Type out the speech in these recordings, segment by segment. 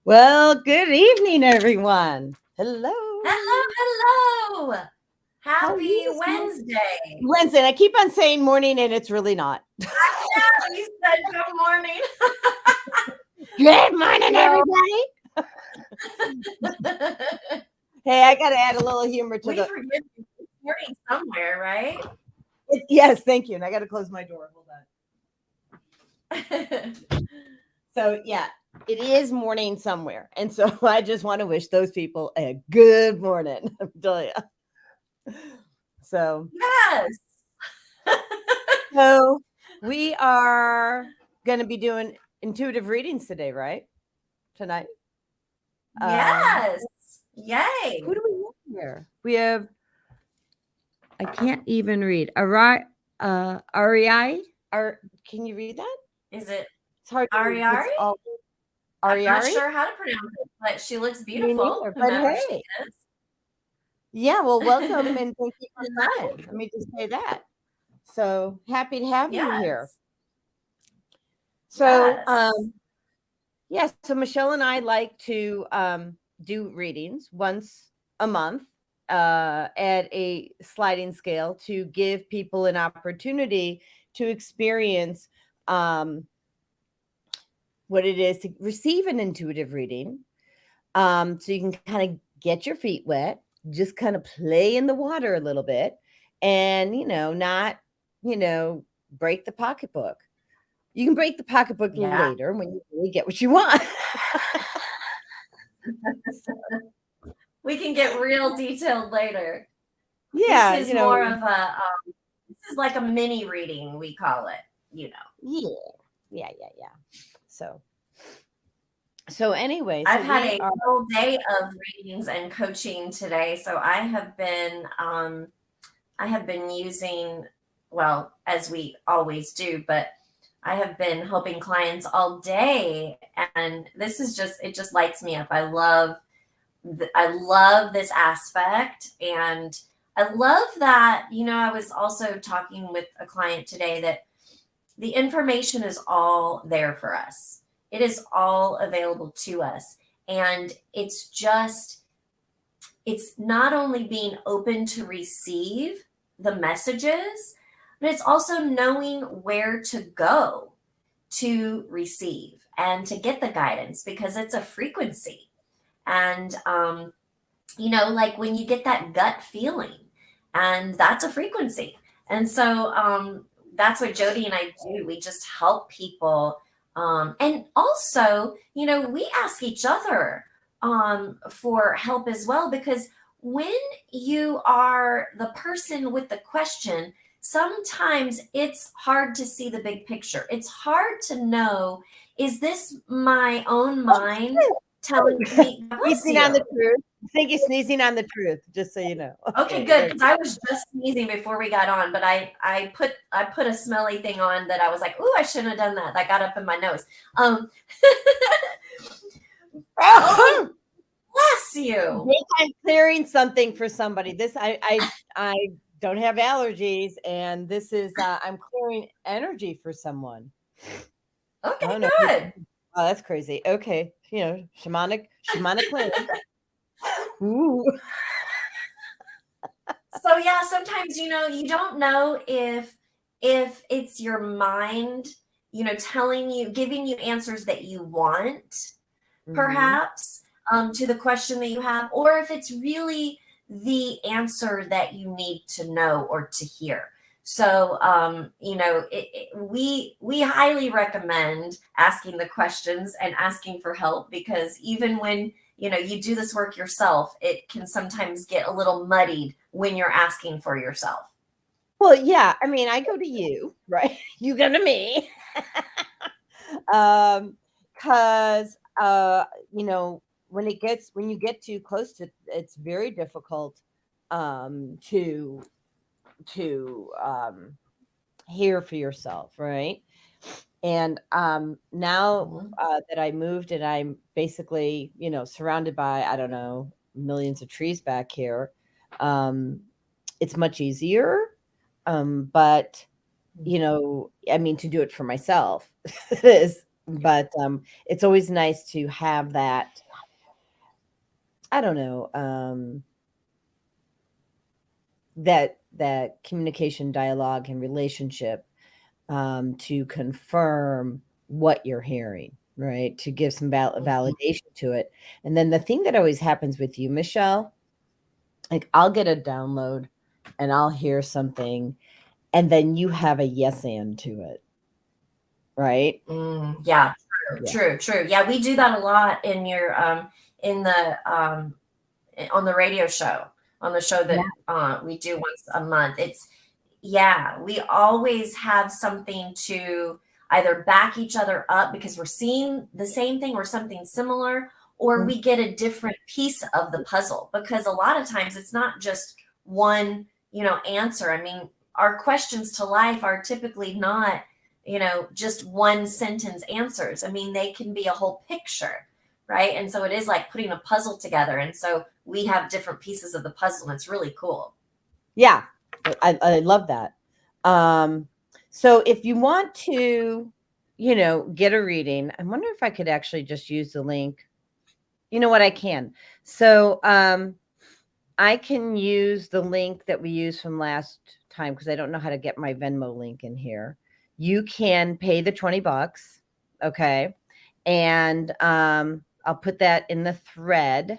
Well, good evening, everyone. Hello. Hello, hello. How are you Happy this morning? Wednesday. Wednesday. I keep on saying morning, and it's really not. Yeah, you said good morning. Good morning, You know, everybody. Hey, I got to add a little humor to we the. forget it's morning somewhere, right? Yes, thank you. And I got to close my door. Hold on. So, yeah, it is morning somewhere. And so I just want to wish those people a good morning. I'm telling you. So, Yes. so we are going to be doing intuitive readings today, right? Tonight. Yes. Who Yay. do we have here? We have, I can't even read. Ariai? Can you read that? Is it It's hard to read. Ariari? It's all I'm not Ariari? sure how to pronounce it, but she looks Me beautiful, neither. But whomever she hey, yeah, well, welcome and thank you for Hello. coming. Let me just say that. So happy to have you here. Yes. So, Yes. yeah, so Michelle and I like to do readings once a month at a sliding scale to give people an opportunity to experience um, what it is to receive an intuitive reading. So you can kind of get your feet wet, just kind of play in the water a little bit, and, not, break the pocketbook. You can break the pocketbook Yeah. later when you really get what you want. We can get real detailed later. This Yeah, is more of this is like a mini reading, we call it. yeah, yeah. So, anyway, so I've had we a are. full day of readings and coaching today, so I have been using, well, as we always do, but I have been helping clients all day, and it just lights me up. I love this aspect, and I love that, I was also talking with a client today that the information is all there for us. It is all available to us. And it's not only being open to receive the messages, but it's also knowing where to go to receive and to get the guidance because it's a frequency. And, like when you get that gut feeling, and that's a frequency. And so that's what Jodi and I do. We just help people. And also, we ask each other for help as well, because when you are the person with the question, sometimes it's hard to see the big picture. It's hard to know, is this my own mind telling me, God bless Sneezing on the you? truth. I think you're sneezing on the truth, just so you know. Okay, good. Because I was just sneezing before we got on, but I put a smelly thing on that I was like, ooh, I shouldn't have done that. That got up in my nose. Oh, bless you. Think I'm clearing something for somebody. This I don't have allergies, and this is I'm clearing energy for someone. Okay, Oh no! good. Oh, that's crazy. Okay, shamanic clearing. Ooh. So yeah, sometimes you don't know if it's your mind, telling you, giving you answers that you want, Mm-hmm. perhaps, to the question that you have, or if it's really the answer that you need to know or to hear. So, we highly recommend asking the questions and asking for help, because even when you do this work yourself, it can sometimes get a little muddied when you're asking for yourself. Well, yeah. I mean, I go to you, right? You go to me. Because when you get too close to, it's very difficult to hear for yourself, right? And now Mhm. that I moved and I'm basically, surrounded by, I don't know, millions of trees back here, um, it's much easier. But, I mean, to do it for myself is But it's always nice to have that, I don't know, that communication, dialogue, and relationship, to confirm what you're hearing, right? To give some validation to it. And then the thing that always happens with you, Michelle, like I'll get a download and I'll hear something, and then you have a yes and to it, right? Yeah, Yeah. true. Yeah, we do that a lot in your in the on the radio show, on the show Yeah. that we do once a month. It's yeah, we always have something to either back each other up because we're seeing the same thing or something similar, or Mm. we get a different piece of the puzzle because a lot of times it's not just one, answer. I mean, our questions to life are typically not, just one sentence answers. I mean, they can be a whole picture, right? And so it is like putting a puzzle together. And so we have different pieces of the puzzle, and it's really cool. Yeah. I love that. So if you want to, get a reading, I wonder if I could actually just use the link. You know what? I can. So I can use the link that we used from last time because I don't know how to get my Venmo link in here. You can pay the $20, okay? And I'll put that in the thread.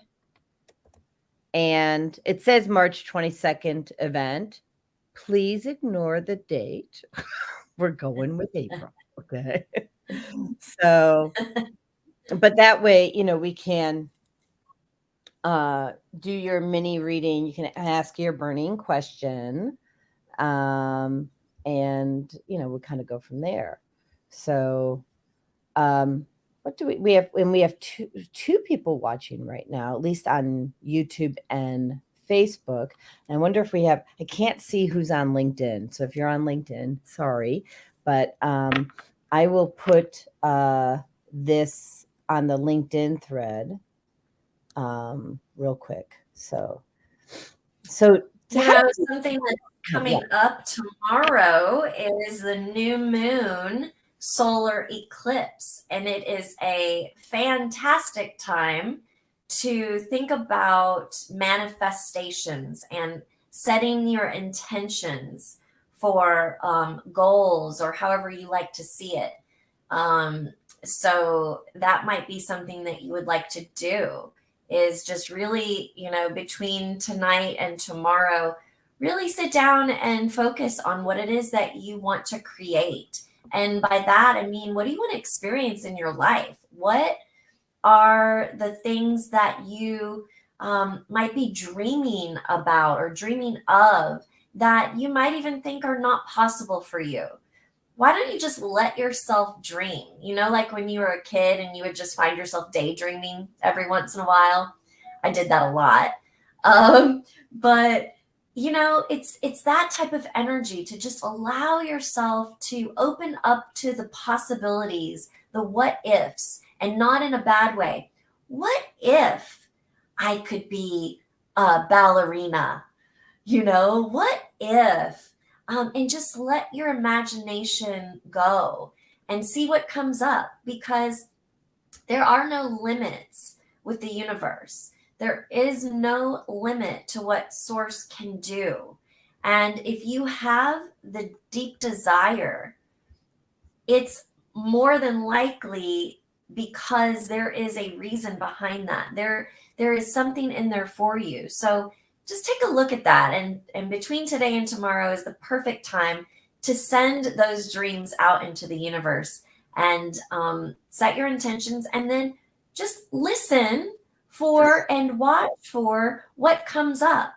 And it says March 22nd event. Please ignore the date. We're going with April, okay? So, but that way, we can do your mini reading. You can ask your burning question, and we'll kind of go from there. So what do we have? And we have two people watching right now, at least on YouTube and Facebook. And I wonder if we have, I can't see who's on LinkedIn, so if you're on LinkedIn, sorry, but I will put this on the LinkedIn thread real quick. So Something that's coming up tomorrow is the new moon solar eclipse, and it is a fantastic time to think about manifestations and setting your intentions for goals or however you like to see it. So that might be something that you would like to do, is just really, between tonight and tomorrow, really sit down and focus on what it is that you want to create. And by that, I mean, what do you want to experience in your life? What are the things that you might be dreaming about or dreaming of that you might even think are not possible for you? Why don't you just let yourself dream? Like when you were a kid and you would just find yourself daydreaming every once in a while. I did that a lot. But it's that type of energy to just allow yourself to open up to the possibilities, the what ifs, and not in a bad way. What if I could be a ballerina? What if? And just let your imagination go and see what comes up, because there are no limits with the universe. There is no limit to what source can do. And if you have the deep desire, it's more than likely because there is a reason behind that. There is something in there for you. So just take a look at that. And between today and tomorrow is the perfect time to send those dreams out into the universe and set your intentions, and then just listen for and watch for what comes up.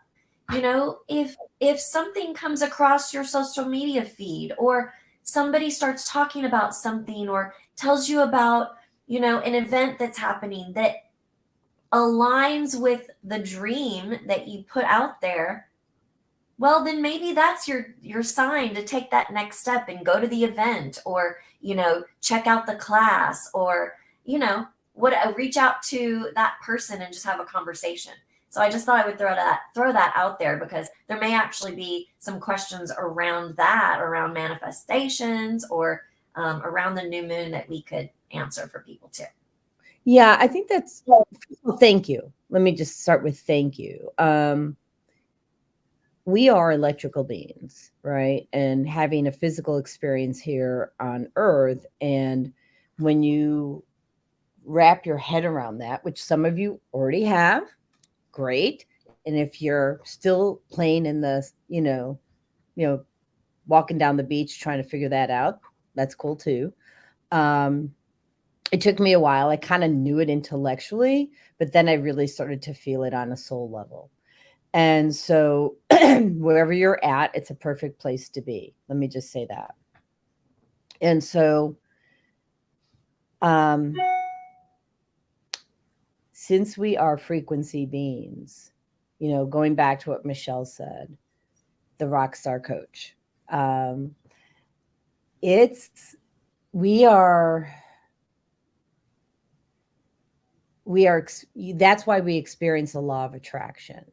If something comes across your social media feed, or somebody starts talking about something or tells you about, an event that's happening that aligns with the dream that you put out there, well, then maybe that's your sign to take that next step and go to the event, or check out the class, or reach out to that person and just have a conversation. So I just thought I would throw that out there, because there may actually be some questions around that, around manifestations, or around the new moon that we could answer for people too. Yeah, I think that's well, thank you. Let me just start with thank you. We are electrical beings, right? And having a physical experience here on Earth. And when you wrap your head around that, which some of you already have, great. And if you're still playing in the, walking down the beach trying to figure that out, that's cool too. It took me a while. I kind of knew it intellectually, but then I really started to feel it on a soul level. And so wherever you're at, it's a perfect place to be. Let me just say that. And so since we are frequency beings, going back to what Michelle said, the Rockstar coach, it's we are that's why we experience the law of attraction.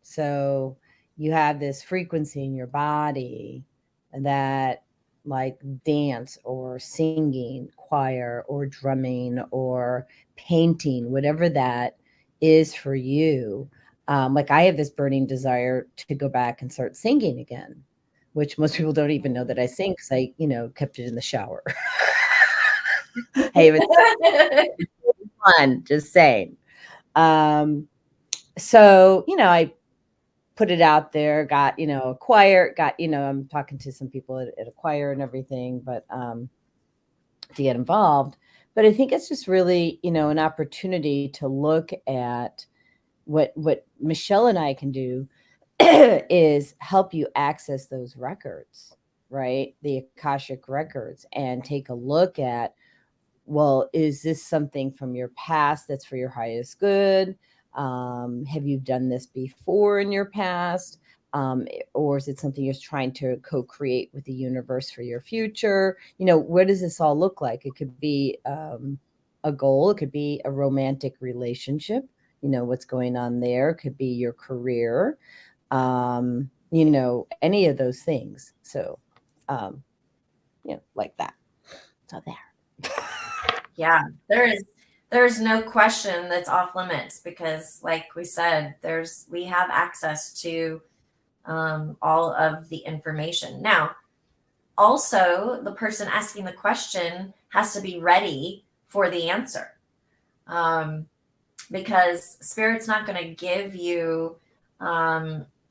So you have this frequency in your body that, like, dance or singing, choir or drumming or painting, whatever that is for you. Like, I have this burning desire to go back and start singing again, which most people don't even know that I sing, because I kept it in the shower. Hey, it's fun, just saying. So I put it out there, got a choir, got I'm talking to some people at a choir and everything, but to get involved. But I think it's just really an opportunity to look at what Michelle and I can do is help you access those records, right? The Akashic records, and take a look at, well, is this something from your past that's for your highest good? Have you done this before in your past? Or is it something you're trying to co-create with the universe for your future? What does this all look like? It could be a goal. It could be a romantic relationship. What's going on there. It could be your career. Any of those things. So, like that. So there. Yeah, there's no question that's off limits, because like we said, we have access to all of the information. Now, also, the person asking the question has to be ready for the answer, because Spirit's not going to give you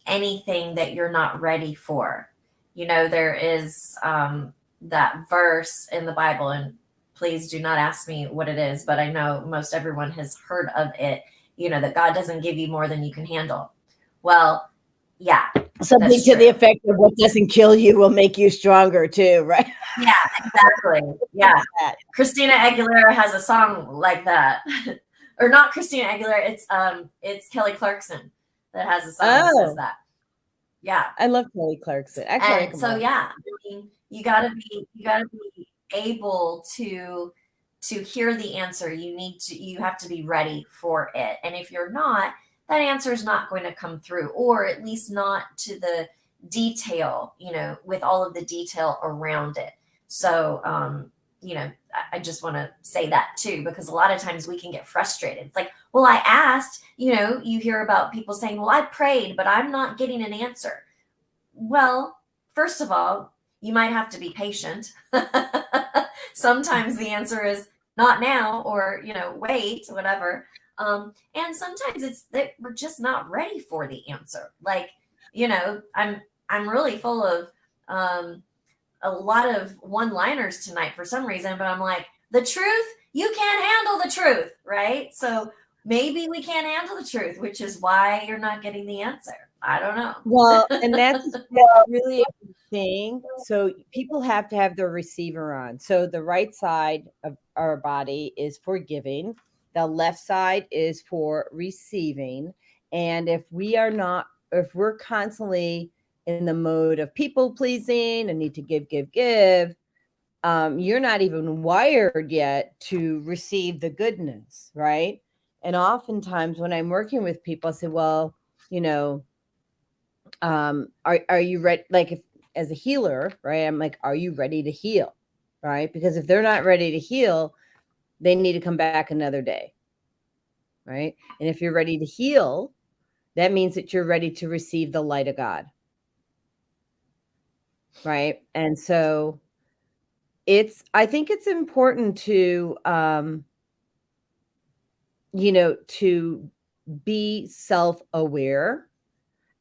anything that you're not ready for. There is that verse in the Bible, and please do not ask me what it is, but I know most everyone has heard of it, that God doesn't give you more than you can handle. Well, yeah. Something to the effect of, what doesn't kill you will make you stronger too, right? Yeah, exactly. Yeah. Christina Aguilera has a song like that. Or not Christina Aguilera, it's Kelly Clarkson that has a song that says that. Yeah. I love Kelly Clarkson. Actually, and so yeah, I mean, you gotta be able to hear the answer. You have to be ready for it. And if you're not, that answer is not going to come through, or at least not to the detail, with all of the detail around it. So, I just want to say that too, because a lot of times we can get frustrated. It's like, well, I asked, you hear about people saying, well, I prayed, but I'm not getting an answer. Well, first of all, you might have to be patient. Sometimes the answer is not now, or, wait, whatever. And sometimes it's that we're just not ready for the answer. Like, I'm really full of a lot of one-liners tonight for some reason, but I'm like, the truth, you can't handle the truth, right? So maybe we can't handle the truth, which is why you're not getting the answer. I don't know. Well, and that's really a good thing. So people have to have their receiver on. So the right side of our body is for giving. The left side is for receiving. And if we're constantly in the mode of people pleasing and need to give, you're not even wired yet to receive the goodness, right? And oftentimes when I'm working with people, I say, well, are you ready? Like, if as a healer, right? I'm like, are you ready to heal? right? Because if they're not ready to heal, they need to come back another day, right? And if you're ready to heal, that means that you're ready to receive the light of God, right? And so I think it's important to, to be self-aware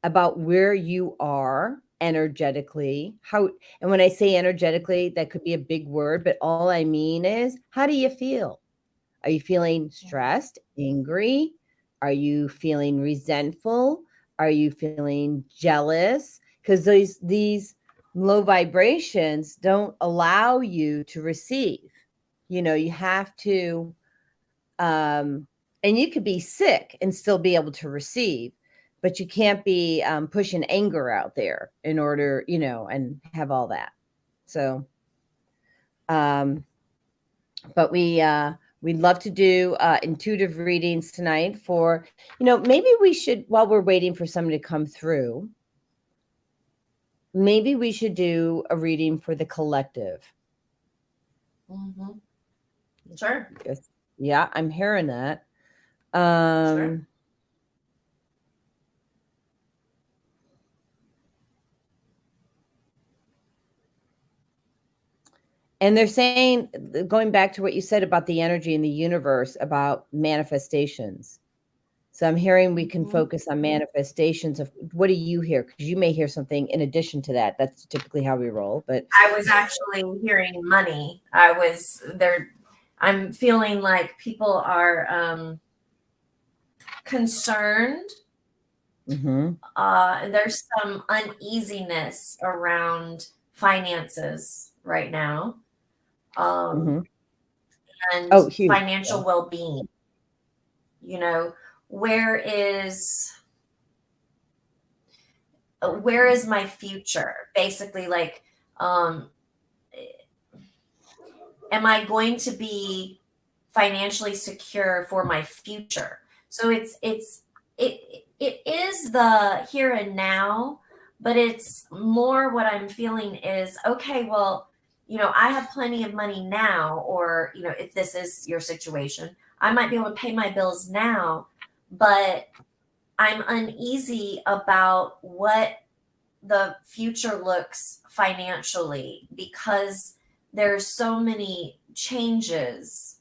about where you are energetically. And when I say energetically, that could be a big word, but all I mean is, how do you feel? Are you feeling stressed, angry? Are you feeling resentful? Are you feeling jealous? Because these low vibrations don't allow you to receive. You have to, and you could be sick and still be able to receive, but you can't be pushing anger out there in order, and have all that. So, but we'd love to do intuitive readings tonight for, maybe we should, while we're waiting for somebody to come through, maybe we should do a reading for the collective. Mm-hmm. Sure. Yeah, I'm hearing that. Sure. And they're saying, going back to what you said about the energy in the universe, about manifestations. So I'm hearing we can focus on manifestations of, what do you hear? Because you may hear something in addition to that. That's typically how we roll. But I was actually hearing money. I'm feeling like people are concerned. And there's some uneasiness around finances right now. And huge. financial well-being. Where is my future? Basically, like, am I going to be financially secure for my future? So it is the here and now, but it's more what I'm feeling is, okay, well, I have plenty of money now, or, if this is your situation, I might be able to pay my bills now, but I'm uneasy about what the future looks financially, because there's so many changes.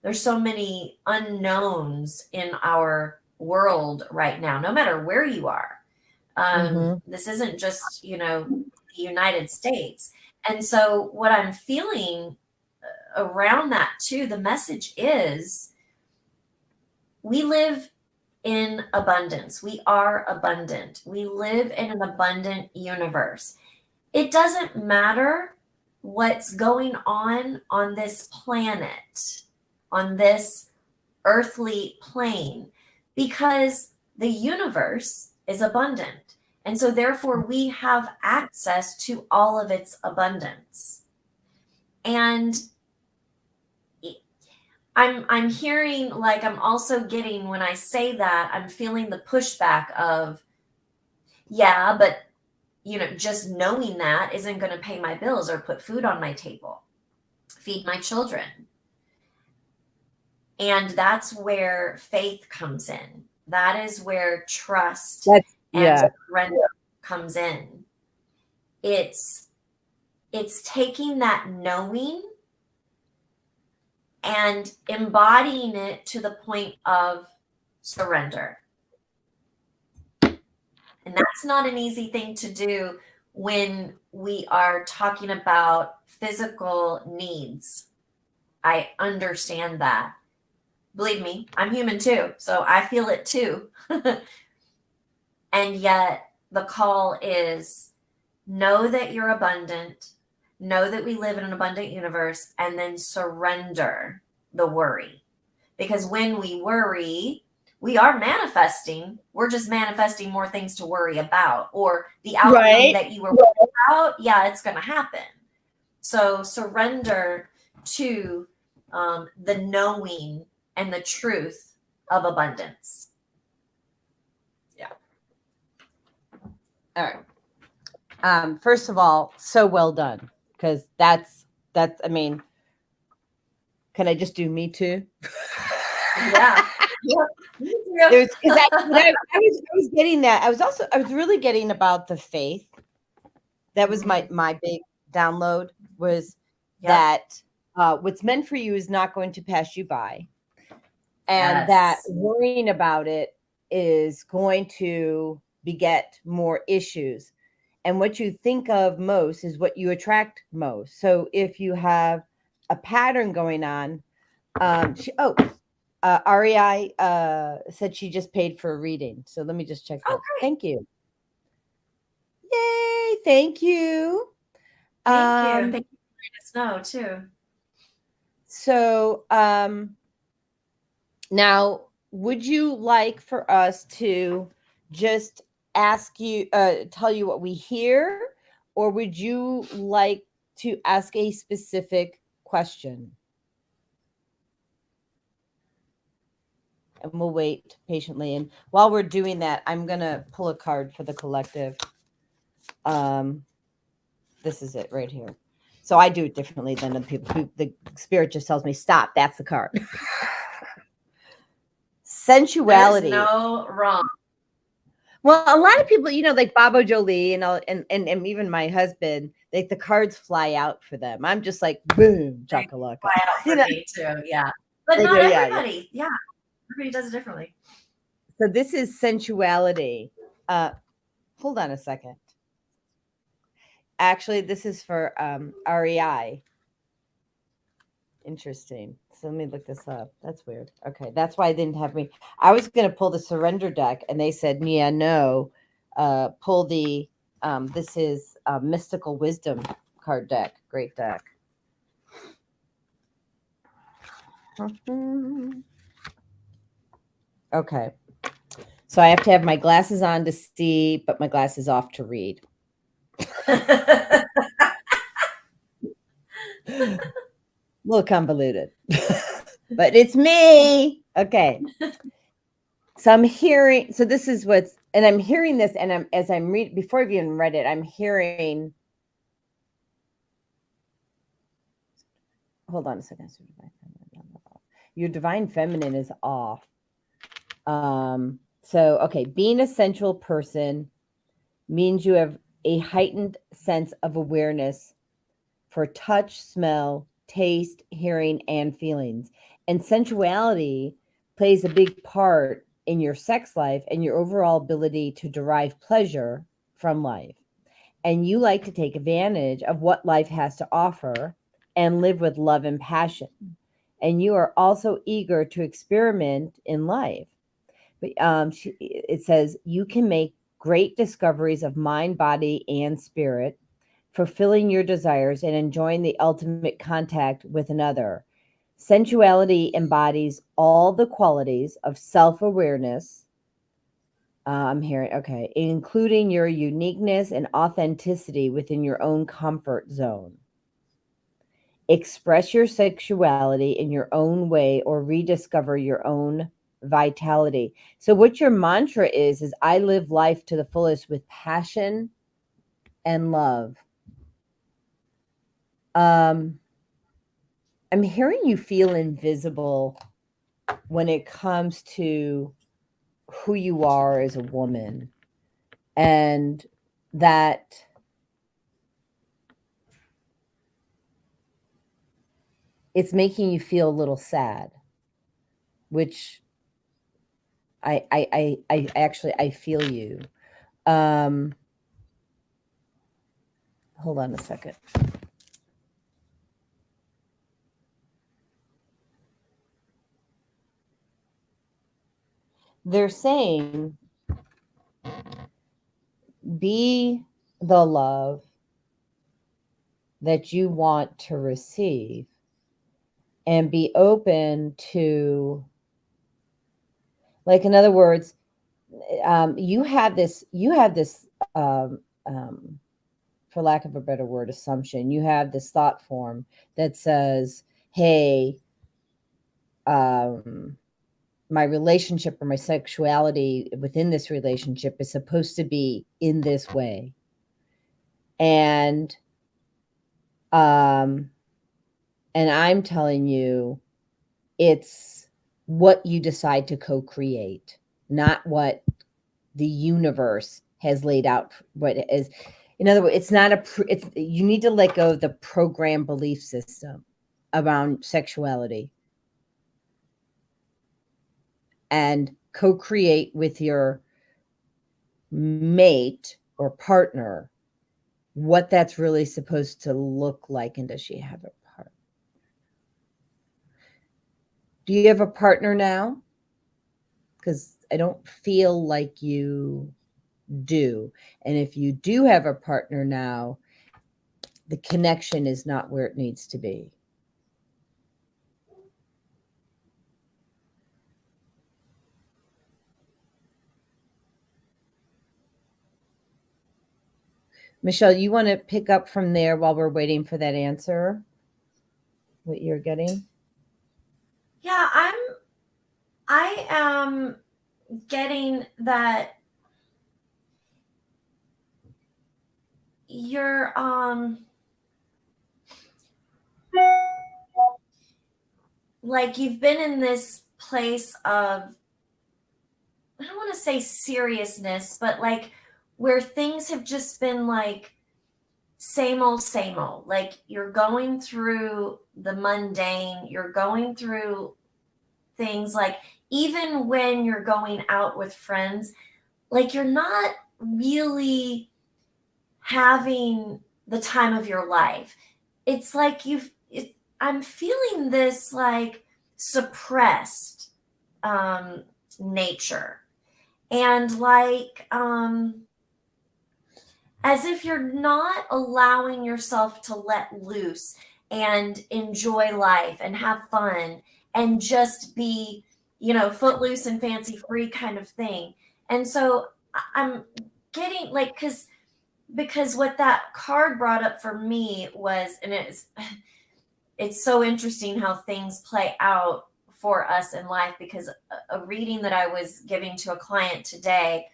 There's so many unknowns in our world right now, no matter where you are. This isn't just, the United States. And so what I'm feeling around that too, the message is, we live in abundance. We are abundant. We live in an abundant universe. It doesn't matter what's going on this planet, on this earthly plane, because the universe is abundant. And so therefore we have access to all of its abundance. And I'm hearing, like, I'm also getting, when I say that, I'm feeling the pushback of, yeah, but just knowing that isn't going to pay my bills or put food on my table, feed my children. And that's where faith comes in. That is where trust and surrender comes in. It's taking that knowing and embodying it to the point of surrender. And that's not an easy thing to do when we are talking about physical needs. I understand that. Believe me, I'm human too, so I feel it too. And yet the call is, know that you're abundant, know that we live in an abundant universe, and then surrender the worry. Because when we worry, we are manifesting. We're just manifesting more things to worry about, or the outcome that you were worried about. Yeah, it's going to happen. So surrender to the knowing and the truth of abundance. Yeah. All right. First of all, so well done. because that's, I mean, can I just do me too? Yeah. There's because I was getting that. I was really getting about the faith. That was my big download was that what's meant for you is not going to pass you by, and that worrying about it is going to beget more issues. And what you think of most is what you attract most. So if you have a pattern going on, REI said she just paid for a reading. So let me just check that. Thank you. Yay! Thank you. Thank you. Thank you for letting us know too. So now, would you like for us to just ask you, tell you what we hear, or would you like to ask a specific question? And we'll wait patiently. And while we're doing that, I'm going to pull a card for the collective. This is it right here. So I do it differently than other people. The spirit just tells me, stop, that's the card. Sensuality. There's no wrong. Well, a lot of people, like Babo Jolie and even my husband, like the cards fly out for them. I'm just like, boom, chakalaka. Fly out for me too, yeah. But not everybody. Yeah. Everybody does it differently. So this is sensuality. Hold on a second. Actually, this is for REI. Interesting. So let me look this up. That's weird. Okay, that's why I didn't have me. I was going to pull the surrender deck, and they said, "Yeah, no, pull the." This is mystical wisdom card deck. Great deck. Okay, so I have to have my glasses on to see, but my glasses off to read. A little convoluted, but it's me. Okay. So I'm hearing, so this is what's, and I'm hearing this, and as I'm reading, before I've even read it, I'm hearing, hold on a second. Your divine feminine is off. So, okay, being a sensual person means you have a heightened sense of awareness for touch, smell, taste, hearing, and feelings. And sensuality plays a big part in your sex life and your overall ability to derive pleasure from life. And you like to take advantage of what life has to offer and live with love and passion. And you are also eager to experiment in life. But it says you can make great discoveries of mind, body, and spirit, fulfilling your desires and enjoying the ultimate contact with another. Sensuality embodies all the qualities of self-awareness. I'm hearing, okay, including your uniqueness and authenticity within your own comfort zone. Express your sexuality in your own way or rediscover your own vitality. So what your mantra is I live life to the fullest with passion and love. I'm hearing you feel invisible when it comes to who you are as a woman, and that it's making you feel a little sad, which I actually, I feel you. Hold on a second. They're saying, be the love that you want to receive and be open to, like, in other words, you have this, for lack of a better word, assumption. You have this thought form that says, hey, my relationship or my sexuality within this relationship is supposed to be in this way. And Um, and I'm telling you, it's what you decide to co-create, not what the universe has laid out. What it is, in other words, it's not it's, you need to let go of the program belief system around sexuality and co-create with your mate or partner what that's really supposed to look like. And does she have a partner? Do you have a partner now? Because I don't feel like you do. And if you do have a partner now, the connection is not where it needs to be. Michelle, you want to pick up from there while we're waiting for that answer? What you're getting? Yeah, I am getting that you're like you've been in this place of, I don't want to say seriousness, but like where things have just been like same old, same old. Like you're going through the mundane, you're going through things like even when you're going out with friends, like you're not really having the time of your life. It's like I'm feeling this like suppressed nature and like as if you're not allowing yourself to let loose and enjoy life and have fun and just be, footloose and fancy free kind of thing. And so I'm getting like, because what that card brought up for me was, and it's so interesting how things play out for us in life, because a reading that I was giving to a client today,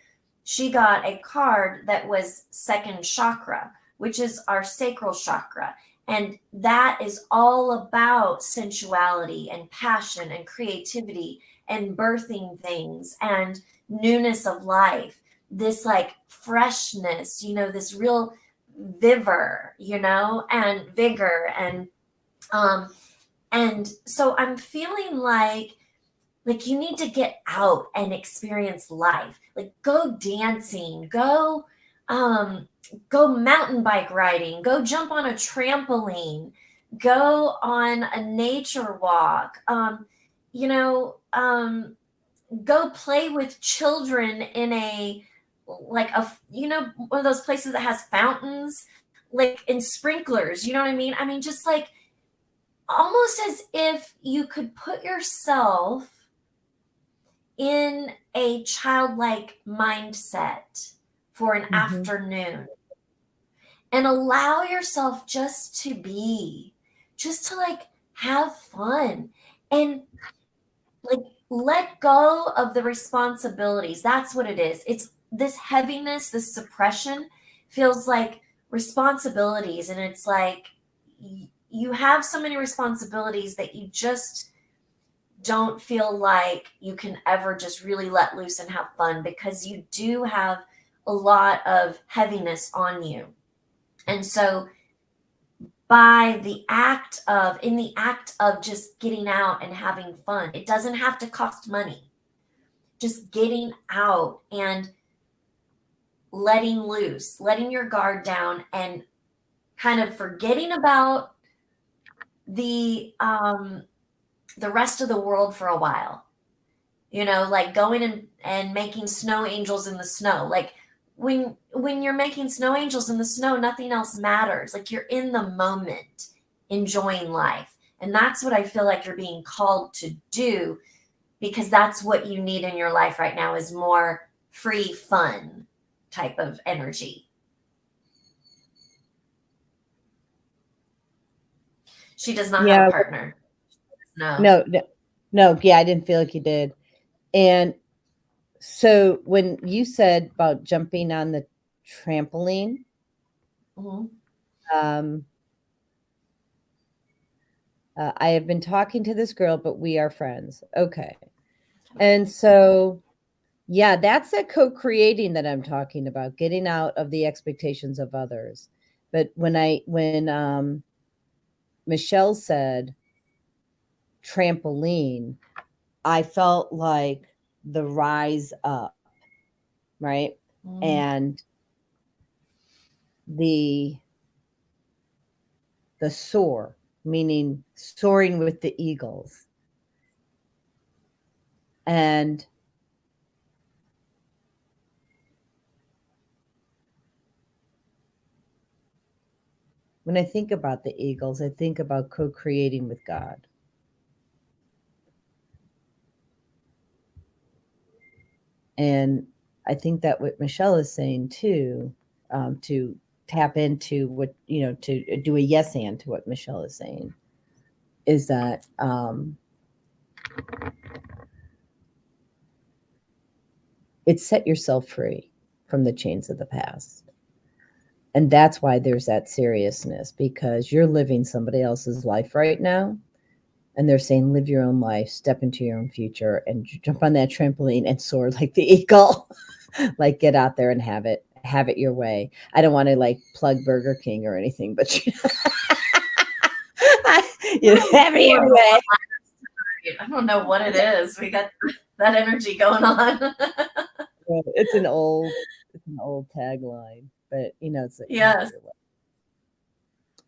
she got a card that was second chakra, which is our sacral chakra. And that is all about sensuality and passion and creativity and birthing things and newness of life. This like freshness, this real vigor, and vigor. And so I'm feeling like you need to get out and experience life. Like go dancing, go mountain bike riding, go jump on a trampoline, go on a nature walk, go play with children in one of those places that has fountains, like in sprinklers, you know what I mean? I mean, just like almost as if you could put yourself in a childlike mindset for an afternoon and allow yourself just to be, just to like have fun and like let go of the responsibilities. That's what it is. It's this heaviness, this suppression feels like responsibilities. And it's like you have so many responsibilities that you just don't feel like you can ever just really let loose and have fun, because you do have a lot of heaviness on you. And so in the act of just getting out and having fun, it doesn't have to cost money. Just getting out and letting loose, letting your guard down, and kind of forgetting about the rest of the world for a while. Like going and making snow angels in the snow. Like when you're making snow angels in the snow, nothing else matters. Like you're in the moment, enjoying life. And that's what I feel like you're being called to do, because that's what you need in your life right now, is more free, fun type of energy. She does not have a partner. No. Yeah, I didn't feel like you did. And so when you said about jumping on the trampoline, Mm-hmm. I have been talking to this girl, but we are friends. Okay. And so, yeah, that's that co-creating that I'm talking about, getting out of the expectations of others. But when Michelle said trampoline, I felt like the rise up, right? And the soar, meaning soaring with the eagles. And when I think about the eagles, I think about co-creating with God. And I think that what Michelle is saying too, to tap into what, to do a yes and to what Michelle is saying, is that it's set yourself free from the chains of the past. And that's why there's that seriousness, because you're living somebody else's life right now. And they're saying, live your own life, step into your own future, and jump on that trampoline and soar like the eagle. Like, get out there and have it your way. I don't want to like plug Burger King or anything, but have it your way. I don't know what it is. We got that energy going on. It's an old tagline, but it's like, yes.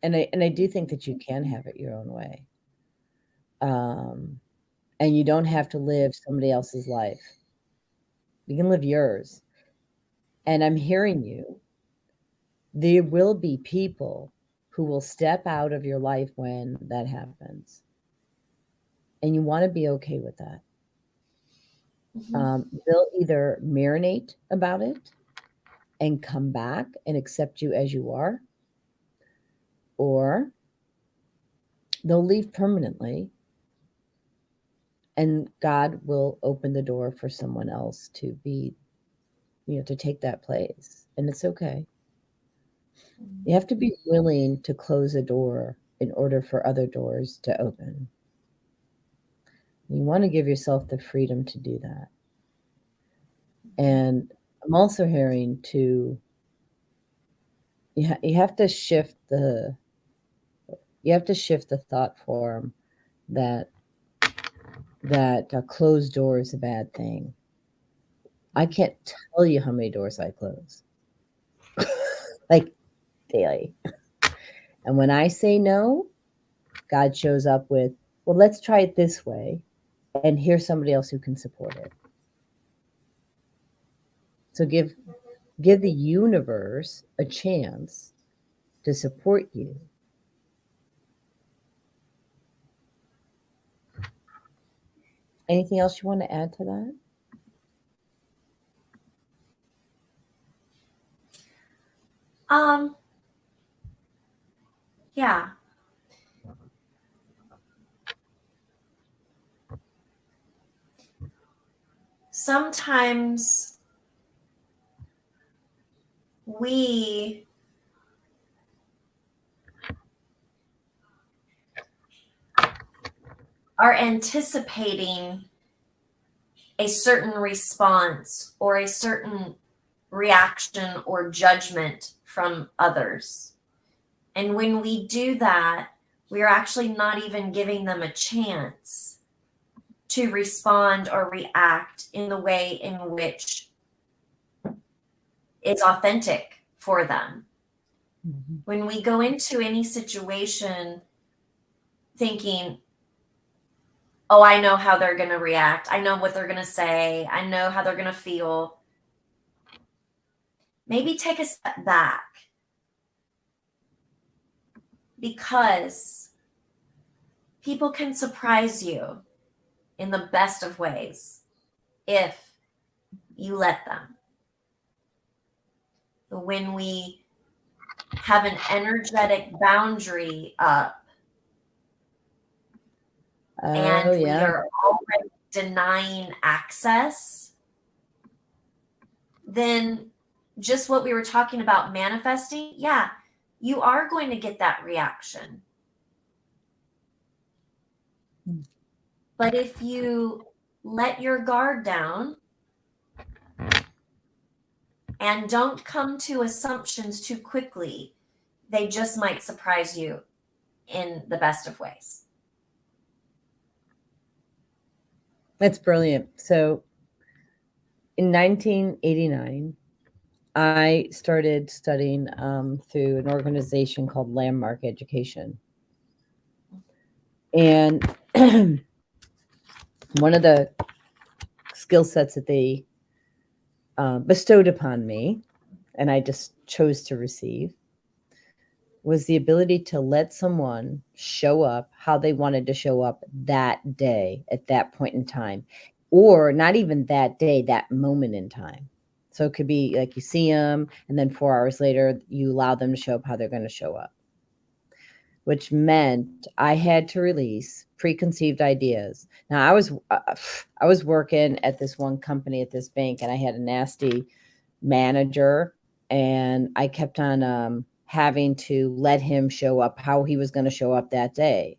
And I do think that you can have it your own way. And you don't have to live somebody else's life. You can live yours. And I'm hearing you. There will be people who will step out of your life when that happens. And you want to be okay with that. They'll either marinate about it and come back and accept you as you are, or they'll leave permanently, and God will open the door for someone else to be, to take that place. And it's okay. You have to be willing to close a door in order for other doors to open. You want to give yourself the freedom to do that. And I'm also hearing you have to shift the thought form that a closed door is a bad thing. I can't tell you how many doors I close, like daily. And when I say no, God shows up with, well, let's try it this way, and here's somebody else who can support it. So give the universe a chance to support you. Anything else you want to add to that? Yeah. Sometimes we are anticipating a certain response or a certain reaction or judgment from others. And when we do that, we are actually not even giving them a chance to respond or react in the way in which it's authentic for them. Mm-hmm. When we go into any situation thinking, oh, I know how they're going to react. I know what they're going to say. I know how they're going to feel. Maybe take a step back, because people can surprise you in the best of ways if you let them. When we have an energetic boundary up, and we are already denying access, then just what we were talking about manifesting, yeah, you are going to get that reaction. But if you let your guard down and don't come to assumptions too quickly, they just might surprise you in the best of ways. That's brilliant. So in 1989, I started studying through an organization called Landmark Education. And one of the skill sets that they bestowed upon me, and I just chose to receive, was the ability to let someone show up how they wanted to show up that day at that point in time, or not even that day, that moment in time. So it could be like you see them, and then 4 hours later, you allow them to show up how they're going to show up, which meant I had to release preconceived ideas. Now I was working at this one company at this bank, and I had a nasty manager, and I kept on having to let him show up how he was going to show up that day,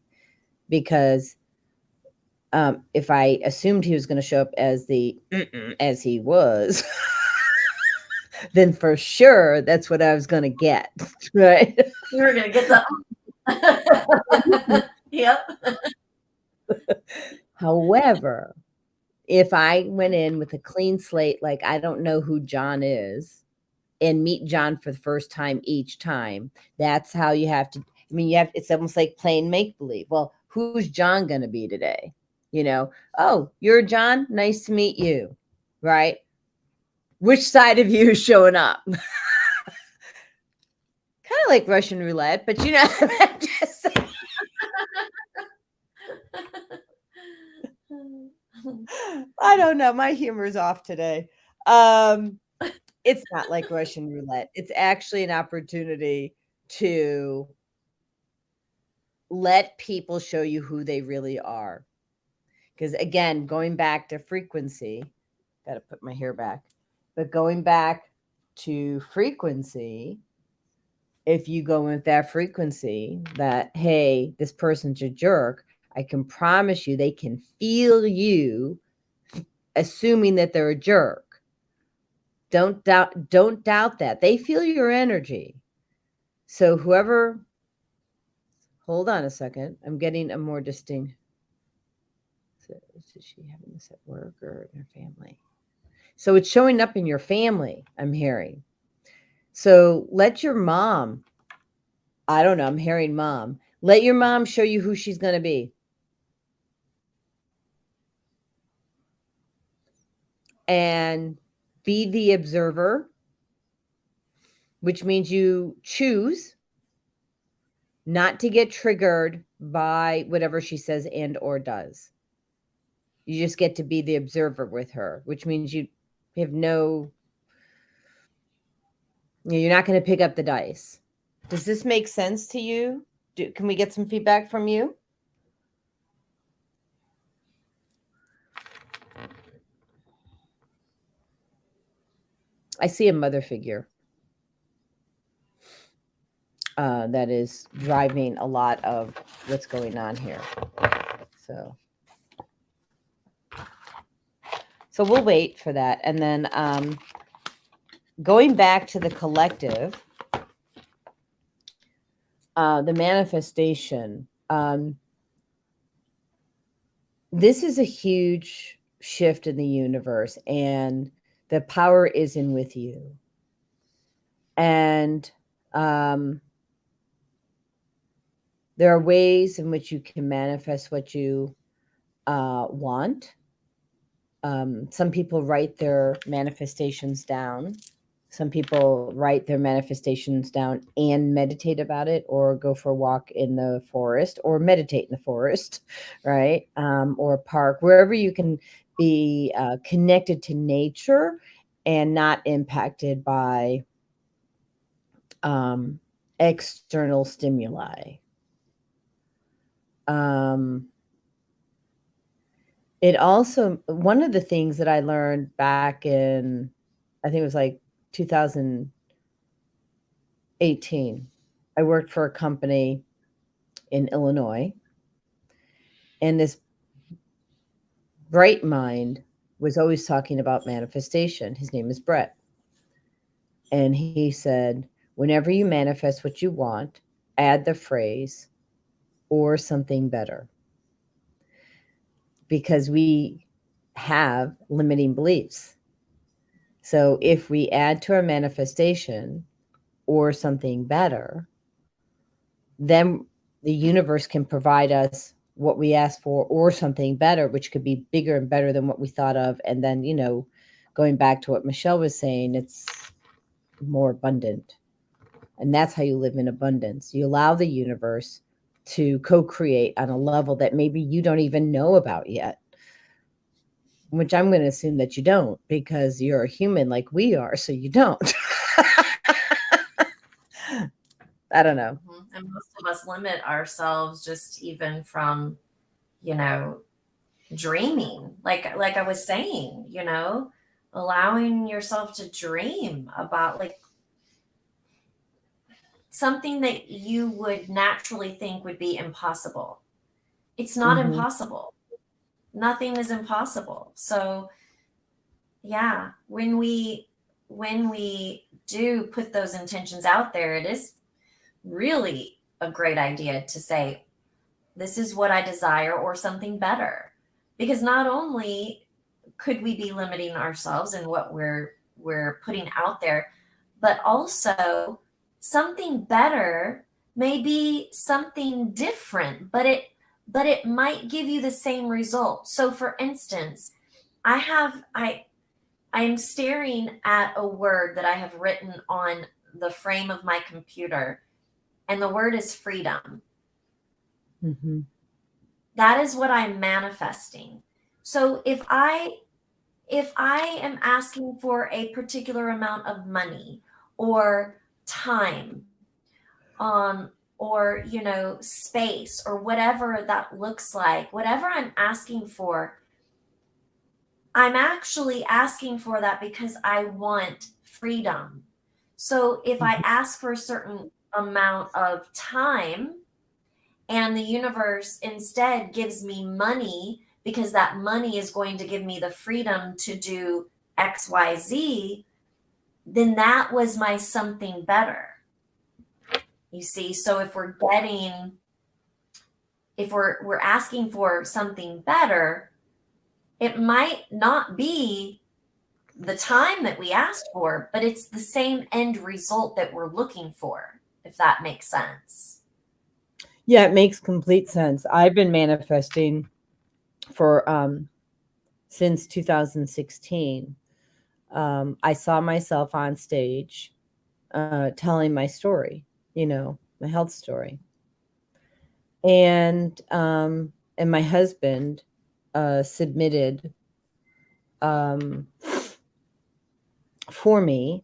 because if I assumed he was going to show up as as he was, then for sure that's what I was going to get, right? You were going to get the. Yep. However, if I went in with a clean slate, like I don't know who John is, and meet John for the first time each time, that's how you have to. I mean, it's almost like playing make believe. Well, who's John going to be today? Oh, you're John. Nice to meet you. Right? Which side of you is showing up? Kind of like Russian roulette, but I'm just saying. I don't know. My humor is off today. It's not like Russian roulette. It's actually an opportunity to let people show you who they really are. Because again, going back to frequency, got to put my hair back, but going back to frequency, if you go with that frequency that, hey, this person's a jerk, I can promise you they can feel you assuming that they're a jerk. Don't doubt that. They feel your energy. So whoever, hold on a second. I'm getting a more distinct. So is she having this at work or in her family? So it's showing up in your family, I'm hearing. So let your mom, I don't know, I'm hearing mom. Let your mom show you who she's going to be. And be the observer, which means you choose not to get triggered by whatever she says and or does. You just get to be the observer with her, which means you have no, you're not going to pick up the dice. Does this make sense to you? Can we get some feedback from you? I see a mother figure that is driving a lot of what's going on here. So we'll wait for that. And then going back to the collective, the manifestation, this is a huge shift in the universe, and the power is in with you. And there are ways in which you can manifest what you want. Some people write their manifestations down. Some people write their manifestations down and meditate about it, or go for a walk in the forest, or meditate in the forest, right? Or park, wherever you can be connected to nature and not impacted by external stimuli. It also, one of the things that I learned back in, I think it was like 2018, I worked for a company in Illinois, and this bright mind was always talking about manifestation. His name is Brett. And he said, whenever you manifest what you want, add the phrase or something better. Because we have limiting beliefs. So if we add to our manifestation or something better, then the universe can provide us what we asked for or something better, which could be bigger and better than what we thought of. And then, going back to what Michelle was saying, it's more abundant. And that's how you live in abundance. You allow the universe to co-create on a level that maybe you don't even know about yet, which I'm going to assume that you don't, because you're a human like we are, so you don't. I don't know. And most of us limit ourselves just even from, dreaming. Like I was saying, allowing yourself to dream about like something that you would naturally think would be impossible. It's not impossible. Nothing is impossible. So yeah, when we do put those intentions out there, it is really a great idea to say, this is what I desire or something better. Because not only could we be limiting ourselves in what we're putting out there, but also something better may be something different, but it might give you the same result. So for instance, I am staring at a word that I have written on the frame of my computer, and the word is freedom. That is what I'm manifesting. So if I am asking for a particular amount of money or time, or space, or whatever that looks like, whatever I'm asking for, I'm actually asking for that because I want freedom. So if I ask for a certain amount of time and the universe instead gives me money because that money is going to give me the freedom to do XYZ, then that was my something better. You see, so if we're asking for something better, it might not be the time that we asked for, but it's the same end result that we're looking for, if that makes sense. Yeah, it makes complete sense. I've been manifesting for since 2016. I saw myself on stage telling my story, my health story. And my husband submitted for me.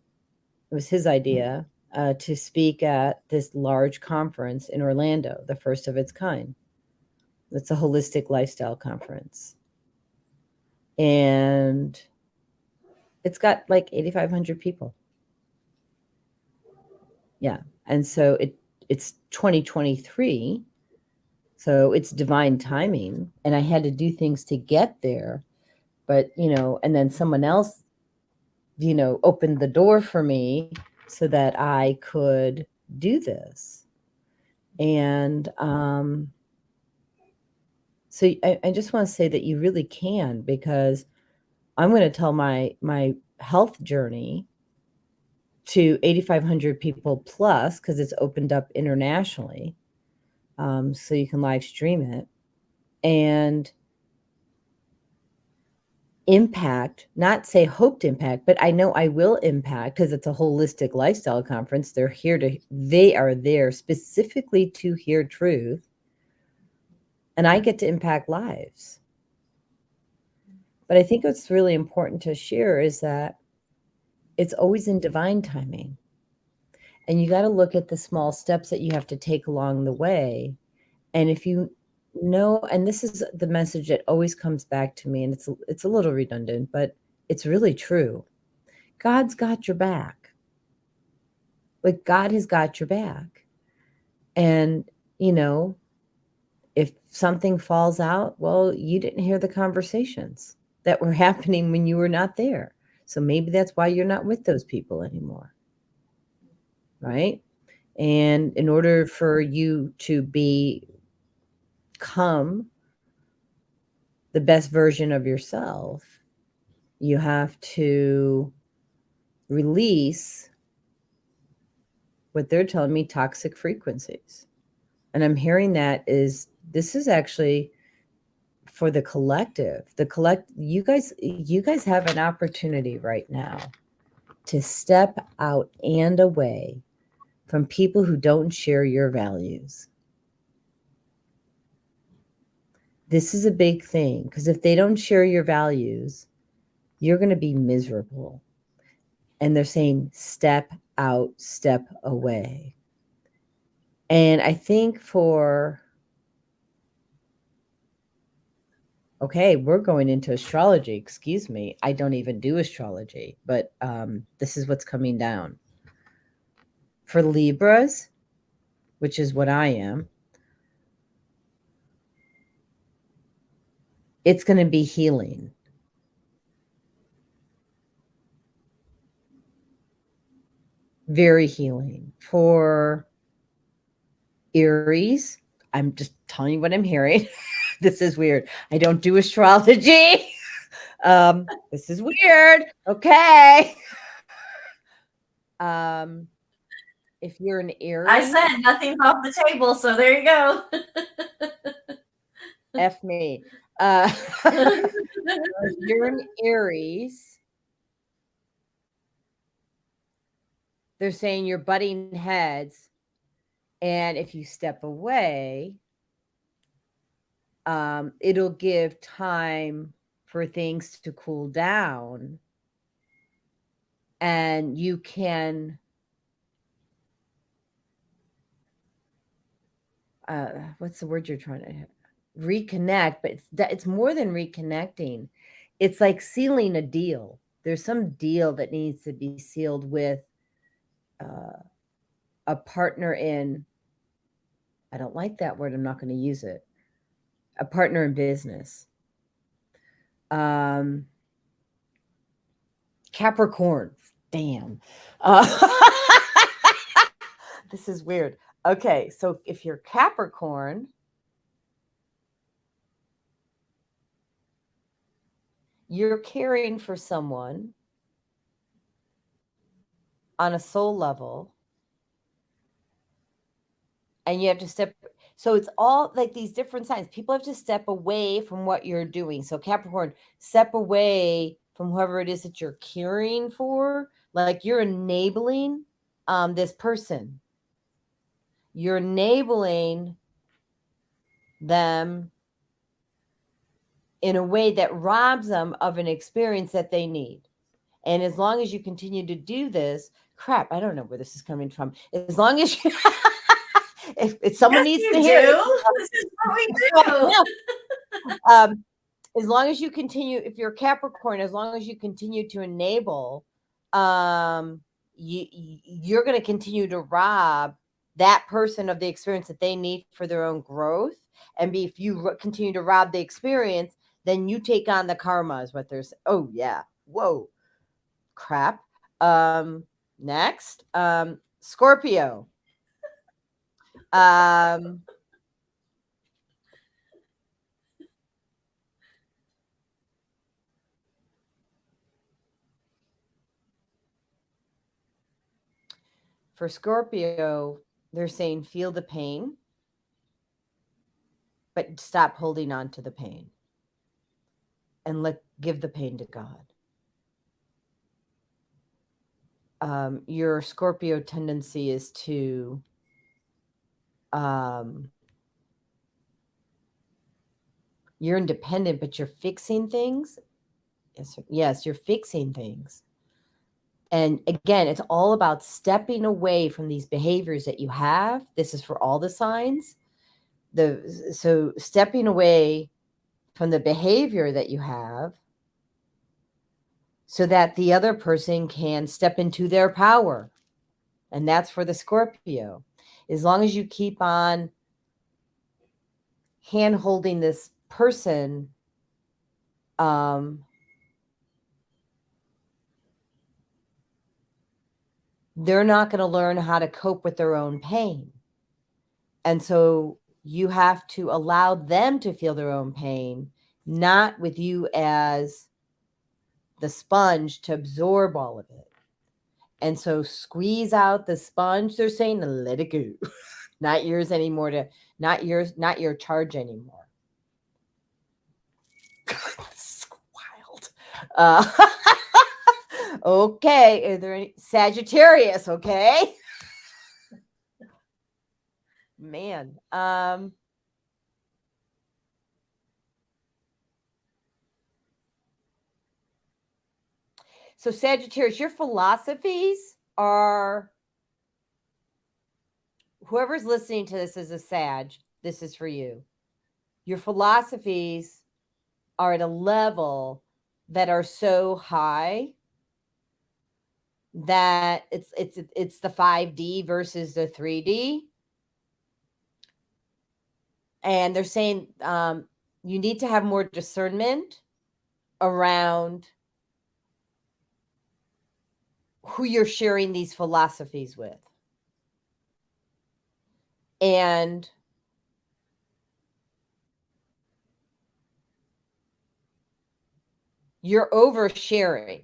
It was his idea to speak at this large conference in Orlando, the first of its kind. It's a holistic lifestyle conference. And it's got like 8,500 people. Yeah. And so it's 2023. So it's divine timing. And I had to do things to get there. But, and then someone else, opened the door for me so that I could do this. And so I just want to say that you really can, because I'm going to tell my health journey to 8,500 people plus, because it's opened up internationally. So you can live stream it and impact, not say hoped impact, but I know I will impact, because it's a holistic lifestyle conference. They are there specifically to hear truth, and I get to impact lives. But I think what's really important to share is that it's always in divine timing. And you got to look at the small steps that you have to take along the way. And if you know, and this is the message that always comes back to me, and it's a little redundant, but it's really true. God's got your back. Like, God has got your back. And, If something falls out, well, you didn't hear the conversations that were happening when you were not there. So maybe that's why you're not with those people anymore. Right? And in order for you to become the best version of yourself, you have to release what they're telling me, toxic frequencies. And I'm hearing this is actually for the collective. You guys have an opportunity right now to step out and away from people who don't share your values. This is a big thing, because if they don't share your values, you're going to be miserable. And they're saying, step out, step away. And I think okay, we're going into astrology. Excuse me. I don't even do astrology, but this is what's coming down. For Libras, which is what I am, it's going to be healing. Very healing. For Aries, I'm just telling you what I'm hearing. This is weird. I don't do astrology. This is weird. Okay. If you're an Aries, I said nothing's off the table, so there you go. F me. If you're an Aries, they're saying you're butting heads, and if you step away, it'll give time for things to cool down, and you can what's the word you're trying to reconnect, but it's more than reconnecting. It's like sealing a deal. There's some deal that needs to be sealed with a partner in, I don't like that word, I'm not going to use it, a partner in business. Capricorn, damn. This is weird. Okay, so if you're Capricorn, you're caring for someone on a soul level, and you have to step. So it's all like these different signs. People have to step away from what you're doing. So Capricorn, step away from whoever it is that you're caring for. Like you're enabling this person. You're enabling them in a way that robs them of an experience that they need. And as long as you continue to do this, crap, I don't know where this is coming from. As long as you, if someone Yes, needs you to hear do. it, This is what we do. As long as you continue, if you're Capricorn, as long as you continue to enable, you're going to continue to rob that person of the experience that they need for their own growth. And if you continue to rob the experience, then you take on the karma, is what there's. Oh yeah, whoa, crap. Next, Scorpio. For Scorpio, they're saying feel the pain, but stop holding on to the pain and give the pain to God. Your Scorpio tendency is to you're independent, but you're fixing things. Yes, you're fixing things. And again, it's all about stepping away from these behaviors that you have. This is for all the signs. So stepping away from the behavior that you have so that the other person can step into their power. And that's for the Scorpio. As long as you keep on hand holding this person they're not going to learn how to cope with their own pain. And so you have to allow them to feel their own pain, not with you as the sponge to absorb all of it. And so squeeze out the sponge, they're saying, to let it go. Not yours anymore, not your charge anymore. This is wild. Okay, are there any Sagittarius? Okay, man. So Sagittarius, your philosophies are. Whoever's listening to this as a Sag, this is for you. Your philosophies are at a level that are so high that it's the 5D versus the 3D. And they're saying you need to have more discernment around who you're sharing these philosophies with. And you're oversharing.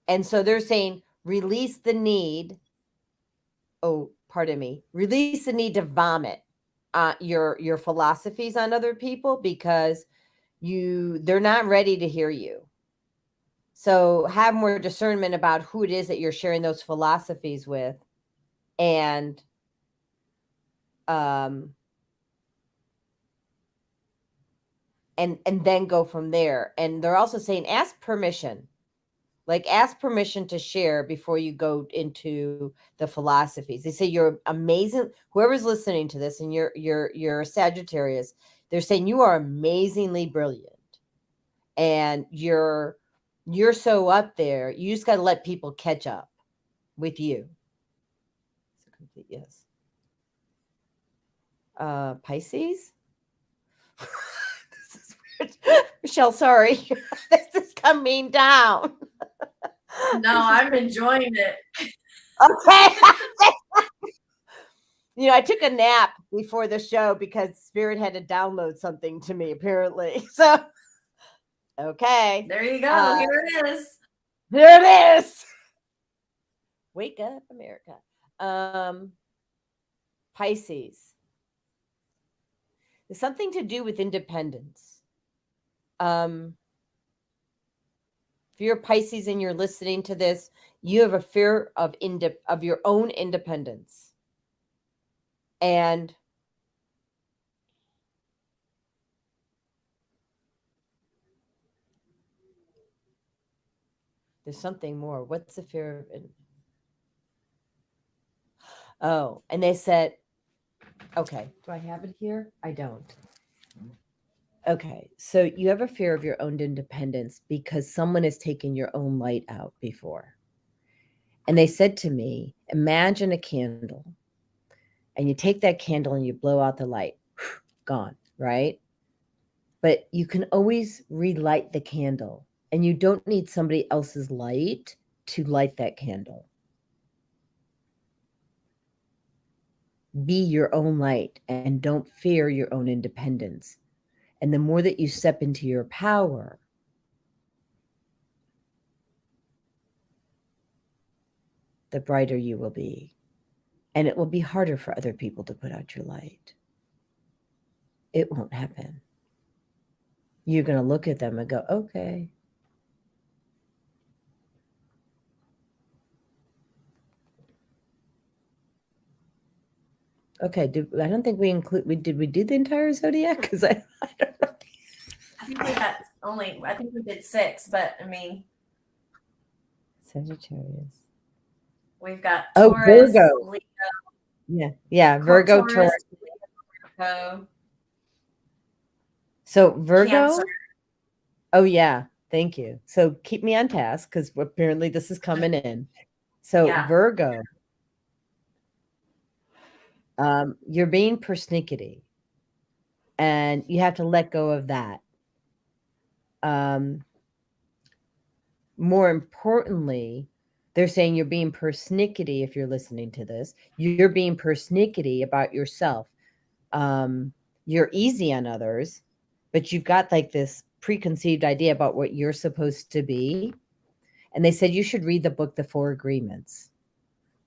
And so they're saying release the need. Oh, pardon me. Release the need to vomit your philosophies on other people because they're not ready to hear you. So have more discernment about who it is that you're sharing those philosophies with, and then go from there. And they're also saying ask permission. Like ask permission to share before you go into the philosophies. They say you're amazing. Whoever's listening to this and you're a Sagittarius, they're saying you are amazingly brilliant. And you're so up there. You just got to let people catch up with you. It's a complete yes. Pisces? This is weird. Michelle, sorry. This is coming down. No, I'm enjoying it. Okay. I took a nap before the show because Spirit had to download something to me, apparently. So, okay. There you go. Here it is. There it is. Wake up, America. Pisces. There's something to do with independence. If you're Pisces and you're listening to this, you have a fear of your own independence. And there's something more. What's the fear of it? Oh, and they said, okay, do I have it here? I don't. Okay, so you have a fear of your own independence because someone has taken your own light out before. And they said to me, imagine a candle. And you take that candle and you blow out the light. Gone, right? But you can always relight the candle. And you don't need somebody else's light to light that candle. Be your own light and don't fear your own independence. And the more that you step into your power, the brighter you will be. And it will be harder for other people to put out your light. It won't happen. You're going to look at them and go, okay. Okay, I don't think did we do the entire zodiac? Because I don't know. I think we did 6, but I mean. Sagittarius. We've got Taurus, Virgo. Leo. Yeah, Virgo, Taurus. Virgo. So Virgo. Cancer. Oh yeah, thank you. So keep me on task because apparently this is coming in. So yeah. Virgo. You're being persnickety, and you have to let go of that. Um, More importantly, they're saying you're being persnickety if you're listening to this. You're being persnickety about yourself. Um, you're easy on others, but you've got like this preconceived idea about what you're supposed to be. And they said you should read the book, The Four Agreements,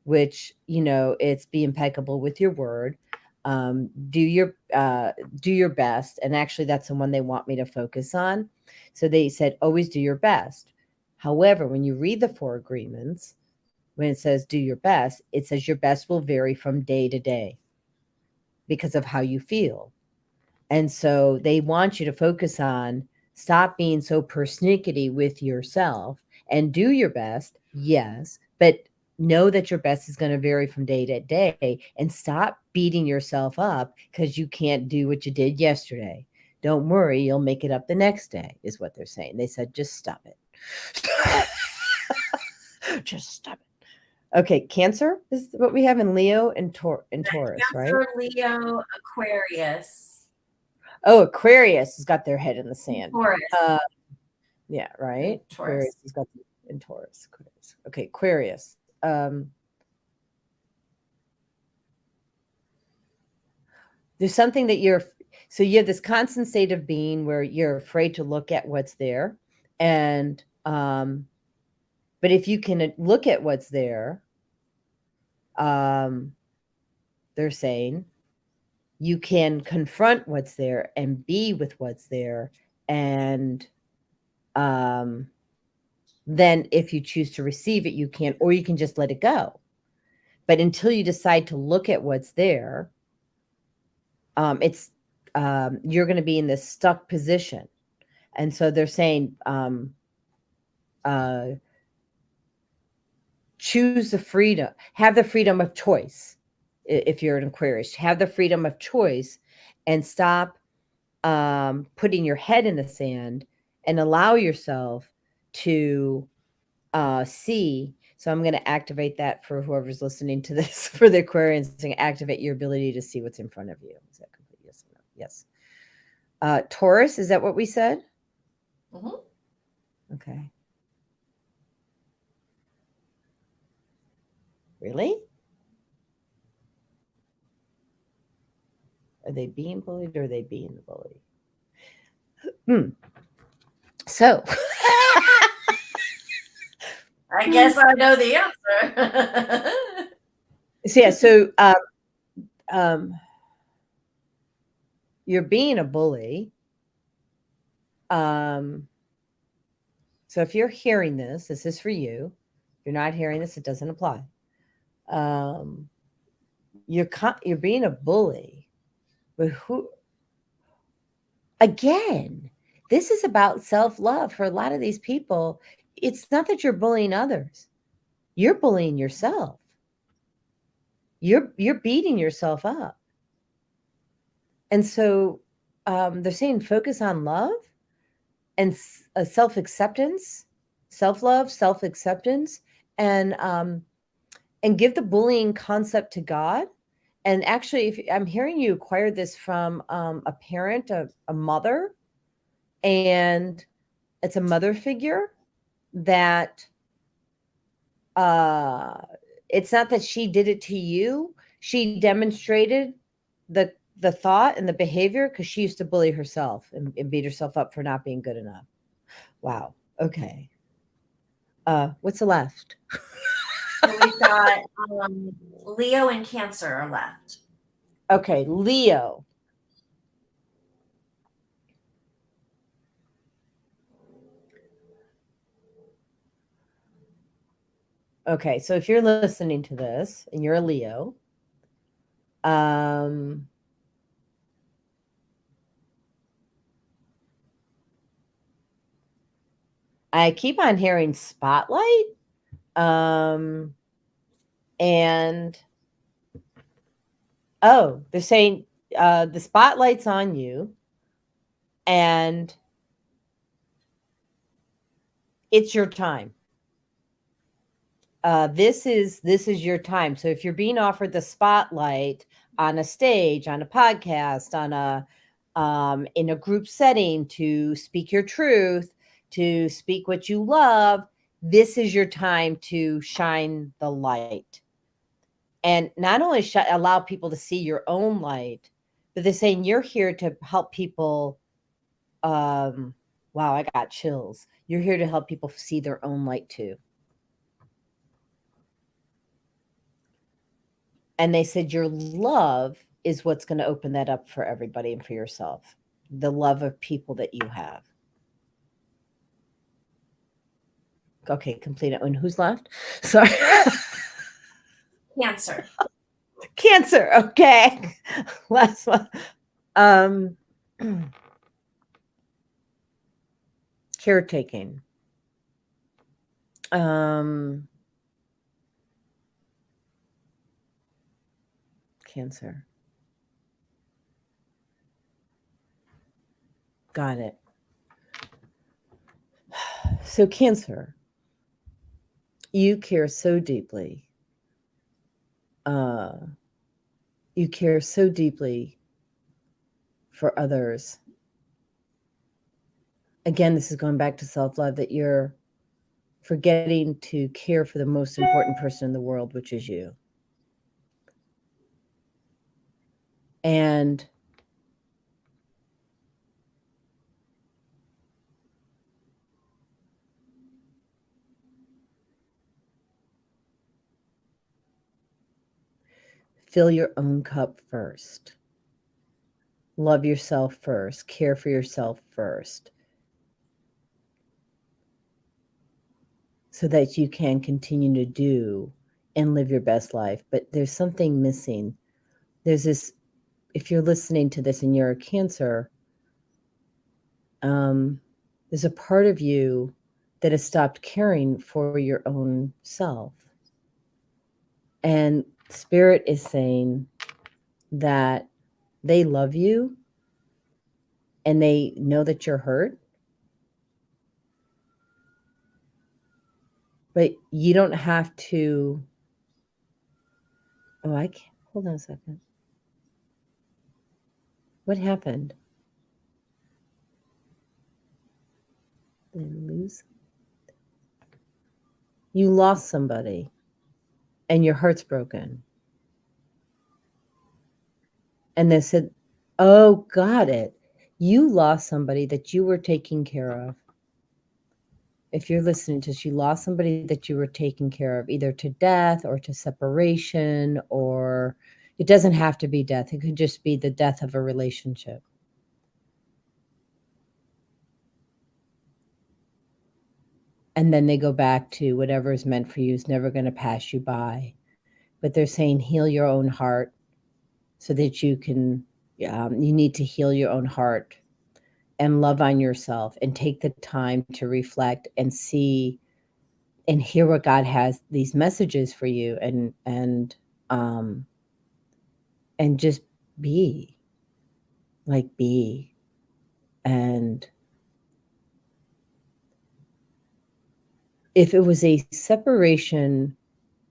which, it's be impeccable with your word. Do your best. And actually, that's the one they want me to focus on. So they said, always do your best. However, when you read the Four Agreements, when it says do your best, it says your best will vary from day to day because of how you feel. And so they want you to focus on stop being so persnickety with yourself and do your best, yes, but know that your best is going to vary from day to day, and stop beating yourself up because you can't do what you did yesterday. Don't worry, you'll make it up the next day, is what they're saying. They said, just stop it. Just stop it. Okay, Cancer is what we have in Leo and Taurus, right? Cancer, Leo, Aquarius. Oh, Aquarius has got their head in the sand. Taurus. Yeah, right. Taurus. Aquarius has got in Taurus. Aquarius. Okay, Aquarius. There's something that so you have this constant state of being where you're afraid to look at what's there, and but if you can look at what's there, they're saying you can confront what's there and be with what's there, and then if you choose to receive it, you can, or you can just let it go. But until you decide to look at what's there, it's you're going to be in this stuck position. And so they're saying choose the freedom, have the freedom of choice. If you're an Aquarius, have the freedom of choice, and stop putting your head in the sand, and allow yourself to see. So I'm going to activate that for whoever's listening to this, for the Aquarians, to activate your ability to see what's in front of you. Is that complete? Yes or no? Yes. Taurus, is that what we said? Mm-hmm. Okay. Really? Are they being bullied, or are they being the bully? So I guess I know the answer. so yeah, so you're being a bully. So if you're hearing this is for you. If you're not hearing this, it doesn't apply. You're being a bully, but who? Again, this is about self-love for a lot of these people. It's not that you're bullying others. You're bullying yourself. You're beating yourself up. And so they're saying focus on love and self-acceptance, self-love, self-acceptance, and give the bullying concept to God. And actually, if I'm hearing you acquired this from a parent, a mother, and it's a mother figure that it's not that she did it to you. She demonstrated the thought and the behavior because she used to bully herself and beat herself up for not being good enough. Wow. Okay. What's left? So we've got Leo and Cancer are left. Okay, Leo. Okay, so if you're listening to this and you're a Leo, I keep on hearing spotlight, and they're saying the spotlight's on you, and it's your time. This is your time. So if you're being offered the spotlight, on a stage, on a podcast, on a in a group setting, to speak your truth, to speak what you love, this is your time to shine the light. And not only allow people to see your own light, but they're saying you're here to help people. Wow, I got chills. You're here to help people see their own light too. And they said your love is what's going to open that up for everybody and for yourself. The love of people that you have. Okay, complete it. And who's left? Sorry. Cancer. Cancer. Okay. Last one. Caretaking. Cancer. Got it. So Cancer, you care so deeply. You care so deeply for others. Again, this is going back to self-love, that you're forgetting to care for the most important person in the world, which is you. And fill your own cup first. Love yourself first. Care for yourself first. So that you can continue to do and live your best life. But there's something missing. There's this, if you're listening to this and you're a Cancer, there's a part of you that has stopped caring for your own self. And Spirit is saying that they love you and they know that you're hurt, but you don't have to. Oh, I can't. Hold on a second. What happened? Did I lose? You lost somebody and your heart's broken. And they said, oh, got it. You lost somebody that you were taking care of. If you're listening to this, you lost somebody that you were taking care of, either to death or to separation, or it doesn't have to be death. It could just be the death of a relationship. And then they go back to whatever is meant for you is never going to pass you by. But they're saying heal your own heart so that you can, you need to heal your own heart and love on yourself and take the time to reflect and see and hear what God has, these messages for you, and just be. And if it was a separation,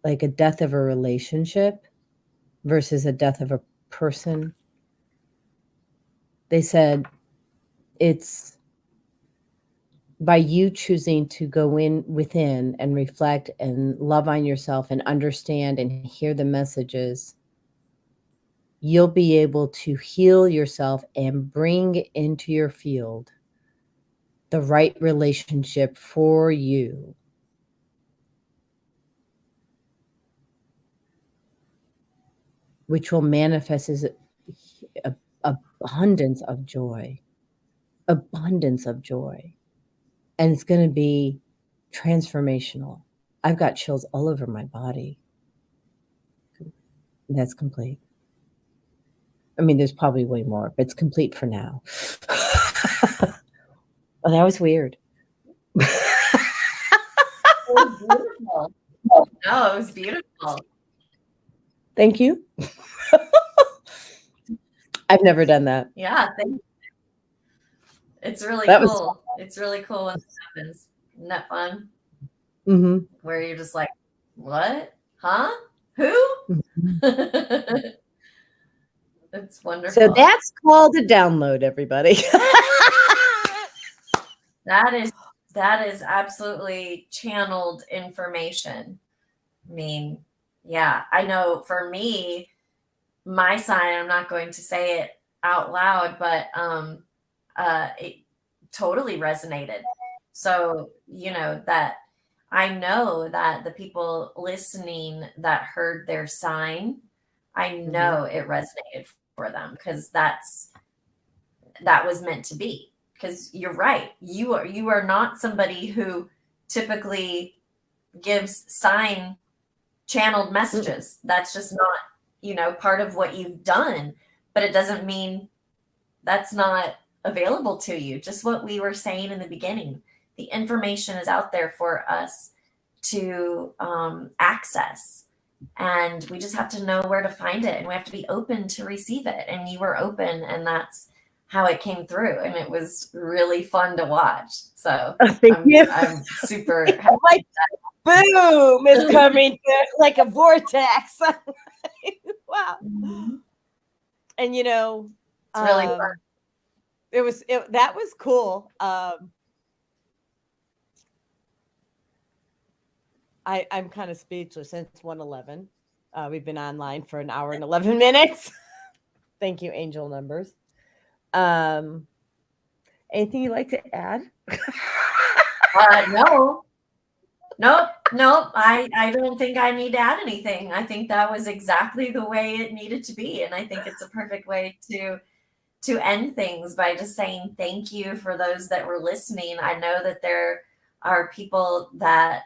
like a death of a relationship versus a death of a person, they said it's by you choosing to go within and reflect and love on yourself and understand and hear the messages, you'll be able to heal yourself and bring into your field the right relationship for you. Which will manifest as abundance of joy. Abundance of joy. And it's going to be transformational. I've got chills all over my body. That's complete. I mean, there's probably way more, but it's complete for now. Well, that was weird. It was beautiful. No, it was beautiful. Thank you. I've never done that. Yeah, it's really cool. It's really cool when this happens. Isn't that fun? Mm-hmm. Where you're just like, what? Huh? Who? Mm-hmm. It's wonderful. So that's called a download, everybody. That is absolutely channeled information. I mean, yeah, I know for me, my sign, I'm not going to say it out loud, but it totally resonated. So, that I know that the people listening that heard their sign, I know it resonated for them, because that was meant to be. Because you're right. You are not somebody who typically gives sign channeled messages. That's just not, part of what you've done, but it doesn't mean that's not available to you. Just what we were saying in the beginning. The information is out there for us to access, and we just have to know where to find it, and we have to be open to receive it. And you were open, and that's how it came through, and it was really fun to watch. So I'm super happy. Like, boom is coming through like a vortex. Wow. Mm-hmm. And it's really fun. That was cool. I'm kind of speechless. Since 1:11. We've been online for an hour and 11 minutes. Thank you, angel numbers. Anything you'd like to add? No. Nope. I don't think I need to add anything. I think that was exactly the way it needed to be. And I think it's a perfect way to end things by just saying thank you for those that were listening. I know that there are people that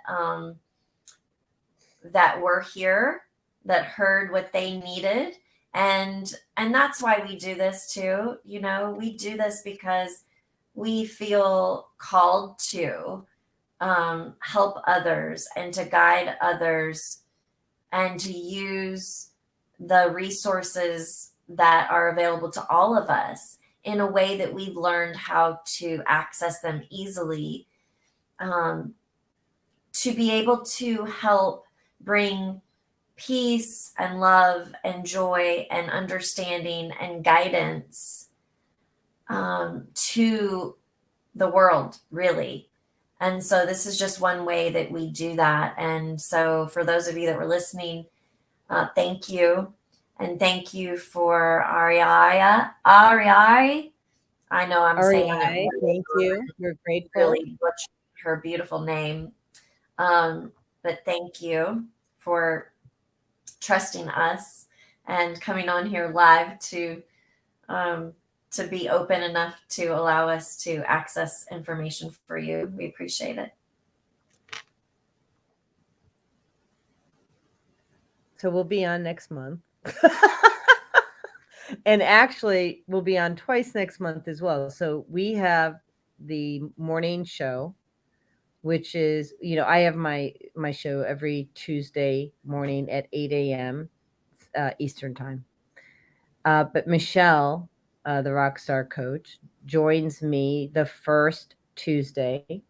were here, that heard what they needed. And that's why we do this too. We do this because we feel called to help others and to guide others and to use the resources that are available to all of us in a way that we've learned how to access them easily, to be able to help bring peace and love and joy and understanding and guidance to the world, really. And so this is just one way that we do that. And so for those of you that were listening, thank you. And thank you for Ariai. I know I'm saying it. Thank you. We're grateful. Really butchered her beautiful name. But thank you for trusting us and coming on here live to be open enough to allow us to access information for you. We appreciate it. So we'll be on next month. And actually, we'll be on twice next month as well. So we have the morning show, which is, I have my show every Tuesday morning at 8 a.m. Eastern time. But Michelle, the Rockstar coach, joins me the first Tuesday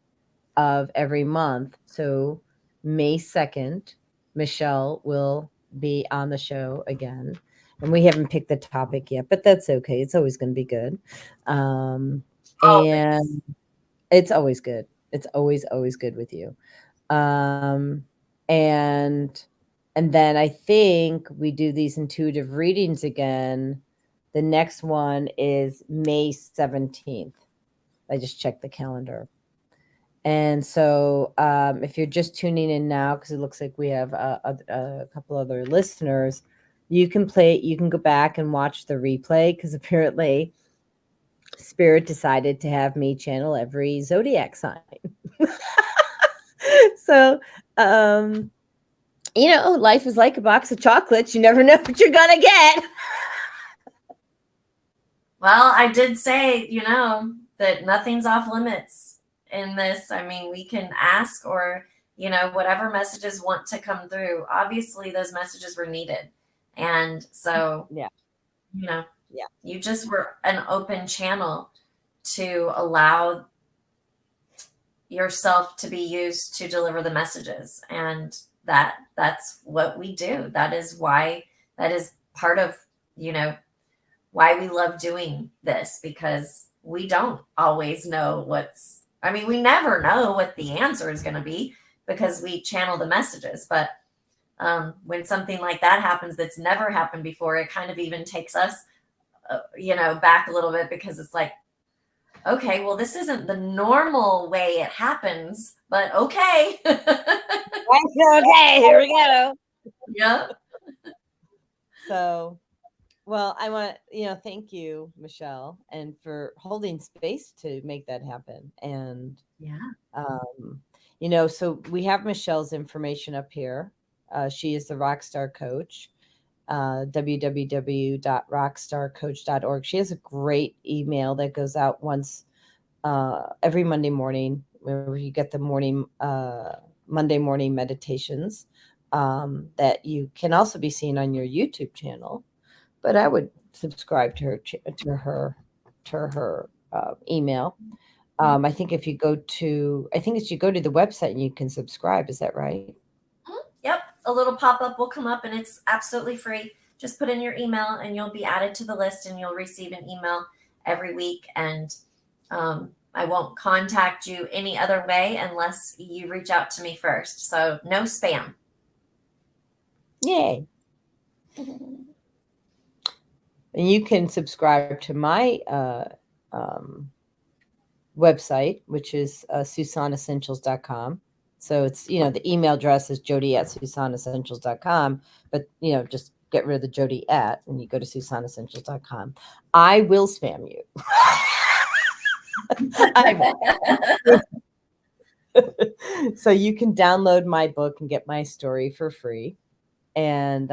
of every month. So May 2nd, Michelle will be on the show again. And we haven't picked the topic yet, but that's okay. It's always going to be good. And it's always good. It's always good with you. And then I think we do these intuitive readings again. The next one is May 17th. I just checked the calendar. And so if you're just tuning in now, because it looks like we have a couple other listeners, you can go back and watch the replay, because apparently Spirit decided to have me channel every zodiac sign. So, life is like a box of chocolates. You never know what you're going to get. Well, I did say, that nothing's off limits in this. I mean, we can ask, or, whatever messages want to come through. Obviously, those messages were needed. And so, you just were an open channel to allow yourself to be used to deliver the messages. And that's what we do. That is why, that is part of, why we love doing this, because we don't always know we never know what the answer is going to be because we channel the messages. But when something like that happens that's never happened before, it kind of even takes us, back a little bit, because it's like, okay, well, this isn't the normal way it happens, but okay. Okay, here we go. Yeah. So, well, I want to, thank you, Michelle, and for holding space to make that happen. And, Yeah. So we have Michelle's information up here. She is the Rockstar Coach, www.rockstarcoach.org. She has a great email that goes out once every Monday morning, where you get the Monday morning meditations that you can also be seen on your YouTube channel. But I would subscribe to her email. I think if you go to, you go to the website and you can subscribe. Is that right? Yep. A little pop-up will come up, and it's absolutely free. Just put in your email and you'll be added to the list, and you'll receive an email every week. And I won't contact you any other way unless you reach out to me first. So no spam. Yay. And you can subscribe to my website, which is Suson-Essentials.com. So it's, the email address is Jodi@Suson-Essentials.com, but, just get rid of the Jodi at, and you go to Suson-Essentials.com. I will spam you. I will. So you can download my book and get my story for free. And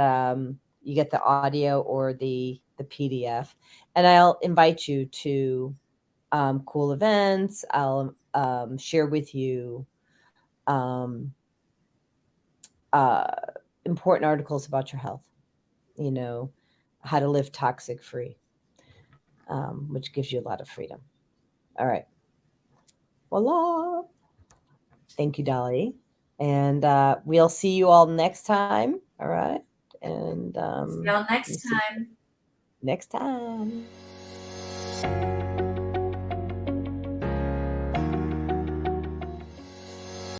you get the audio or the PDF. And I'll invite you to cool events. I'll share with you important articles about your health, how to live toxic free, which gives you a lot of freedom. All right. Voila. Thank you, Dolly. And we'll see you all next time. All right. And see y'all next time. Next time.